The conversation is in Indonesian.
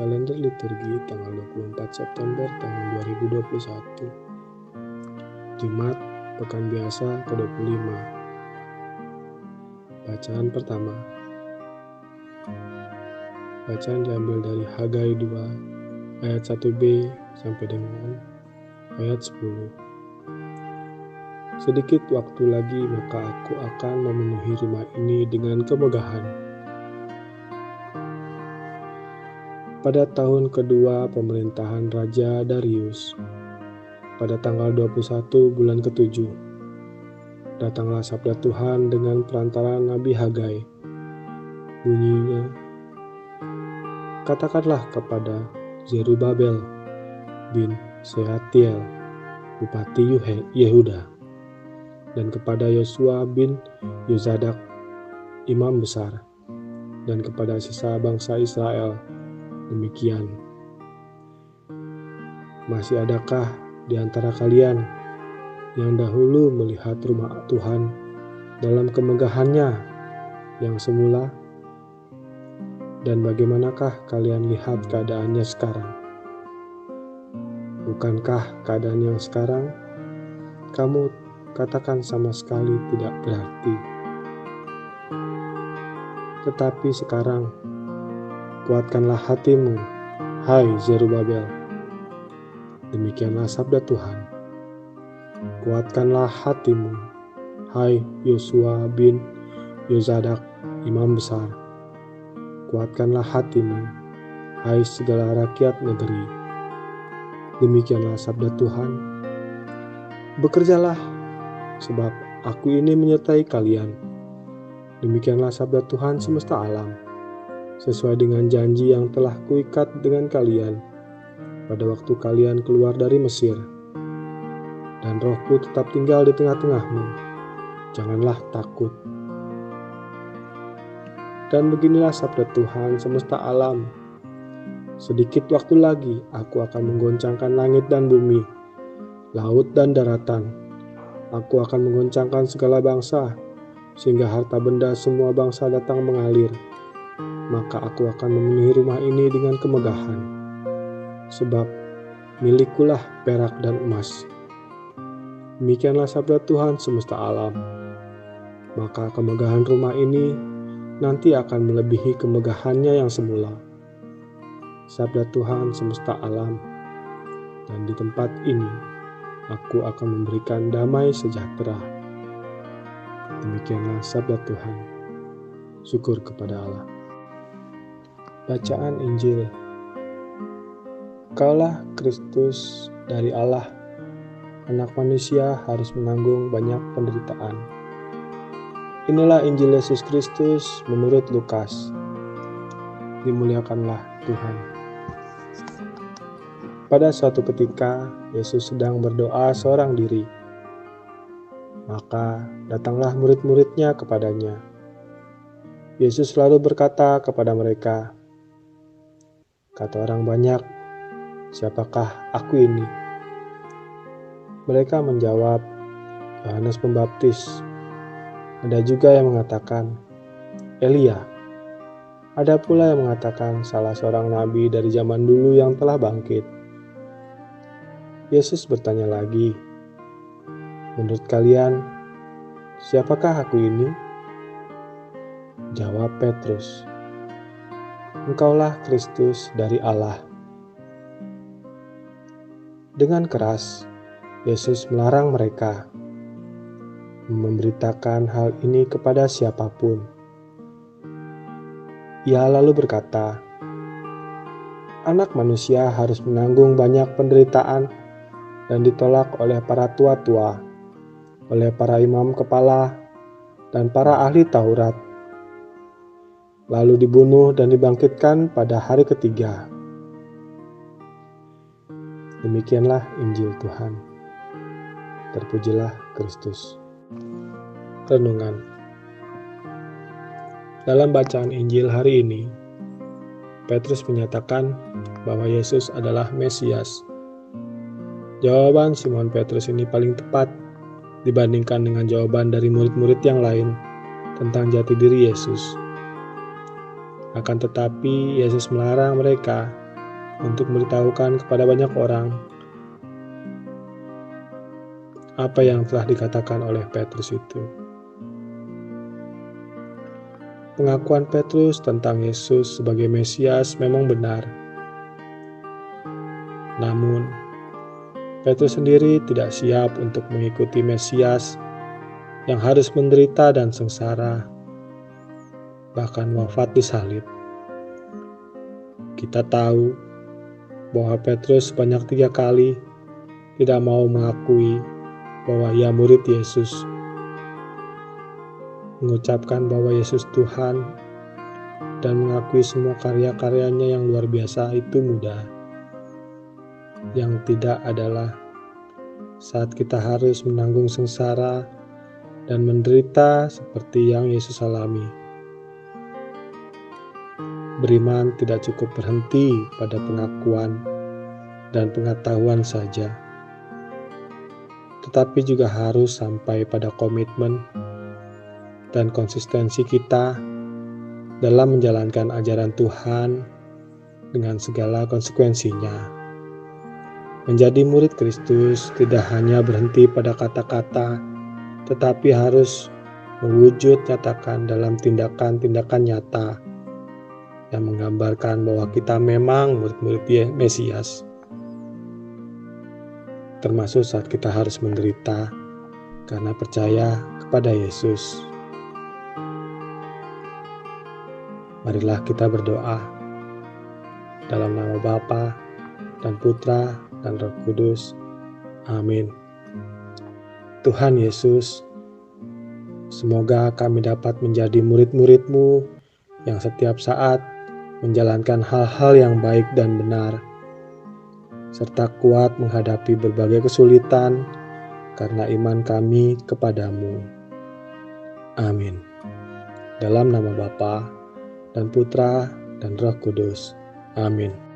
kalender liturgi tanggal 24 September tahun 2021. Jumat, Pekan Biasa ke-25. Bacaan pertama. Bacaan diambil dari Hagai 2 ayat 1b sampai dengan ayat 10. Sedikit waktu lagi maka aku akan memenuhi rumah ini dengan kemegahan. Pada tahun kedua pemerintahan Raja Darius, pada tanggal 21 bulan ke-7, datanglah sabda Tuhan dengan perantara Nabi Hagai. Bunyinya, katakanlah kepada Zerubabel bin Shealtiel, Bupati Yehuda, dan kepada Yosua bin Yozadak, Imam Besar, dan kepada sisa bangsa Israel, demikian. Masih adakah di antara kalian yang dahulu melihat rumah Tuhan dalam kemegahannya yang semula? Dan bagaimanakah kalian lihat keadaannya sekarang? Bukankah keadaan yang sekarang kamu katakan sama sekali tidak berarti? Tetapi sekarang kuatkanlah hatimu, hai Zerubabel. Demikianlah sabda Tuhan. Kuatkanlah hatimu, hai Yosua bin Yozadak, Imam Besar. Kuatkanlah hatimu, hai segala rakyat negeri. Demikianlah sabda Tuhan. Bekerjalah, sebab aku ini menyertai kalian. Demikianlah sabda Tuhan semesta alam, sesuai dengan janji yang telah kuikat dengan kalian pada waktu kalian keluar dari Mesir. Dan rohku tetap tinggal di tengah-tengahmu. Janganlah takut. Dan beginilah sabda Tuhan semesta alam. Sedikit waktu lagi aku akan menggoncangkan langit dan bumi, laut dan daratan. Aku akan menggoncangkan segala bangsa, sehingga harta benda semua bangsa datang mengalir. Maka aku akan memenuhi rumah ini dengan kemegahan. Sebab milikulah perak dan emas. Demikianlah sabda Tuhan semesta alam. Maka kemegahan rumah ini nanti akan melebihi kemegahannya yang semula. Sabda Tuhan semesta alam. Dan di tempat ini aku akan memberikan damai sejahtera. Demikianlah sabda Tuhan. Syukur kepada Allah. Bacaan Injil. Kaulah Kristus dari Allah. Anak manusia harus menanggung banyak penderitaan. Inilah Injil Yesus Kristus menurut Lukas. Dimuliakanlah Tuhan. Pada suatu ketika, Yesus sedang berdoa seorang diri. Maka datanglah murid-muridnya kepadanya. Yesus lalu berkata kepada mereka, kata orang banyak, siapakah aku ini? Mereka menjawab, Yohanes Pembaptis. Ada juga yang mengatakan, Elia. Ada pula yang mengatakan salah seorang nabi dari zaman dulu yang telah bangkit. Yesus bertanya lagi, menurut kalian, siapakah aku ini? Jawab Petrus, Engkaulah Kristus dari Allah. Dengan keras, Yesus melarang mereka memberitakan hal ini kepada siapapun. Ia lalu berkata, Anak manusia harus menanggung banyak penderitaan dan ditolak oleh para tua-tua, oleh para imam kepala, dan para ahli Taurat, lalu dibunuh dan dibangkitkan pada hari ketiga. Demikianlah Injil Tuhan. Terpujilah Kristus. Renungan. Dalam bacaan Injil hari ini, Petrus menyatakan bahwa Yesus adalah Mesias. Jawaban Simon Petrus ini paling tepat dibandingkan dengan jawaban dari murid-murid yang lain tentang jati diri Yesus. Akan tetapi, Yesus melarang mereka untuk memberitahukan kepada banyak orang apa yang telah dikatakan oleh Petrus itu. Pengakuan Petrus tentang Yesus sebagai Mesias memang benar. Namun, Petrus sendiri tidak siap untuk mengikuti Mesias yang harus menderita dan sengsara, bahkan wafat di salib. Kita tahu bahwa Petrus sebanyak 3 kali tidak mau mengakui bahwa ia murid Yesus. Mengucapkan bahwa Yesus Tuhan dan mengakui semua karya-karyanya yang luar biasa itu mudah. Yang tidak adalah saat kita harus menanggung sengsara dan menderita seperti yang Yesus alami. Beriman tidak cukup berhenti pada pengakuan dan pengetahuan saja, tetapi juga harus sampai pada komitmen dan konsistensi kita dalam menjalankan ajaran Tuhan dengan segala konsekuensinya. Menjadi murid Kristus tidak hanya berhenti pada kata-kata, tetapi harus mewujud nyatakan dalam tindakan-tindakan nyata yang menggambarkan bahwa kita memang murid-murid Mesias. Termasuk saat kita harus menderita karena percaya kepada Yesus. Marilah kita berdoa dalam nama Bapa dan Putra dan Roh Kudus. Amin. Tuhan Yesus, semoga kami dapat menjadi murid-murid-Mu yang setiap saat menjalankan hal-hal yang baik dan benar, serta kuat menghadapi berbagai kesulitan karena iman kami kepadamu. Amin. Dalam nama Bapa dan Putra dan Roh Kudus. Amin.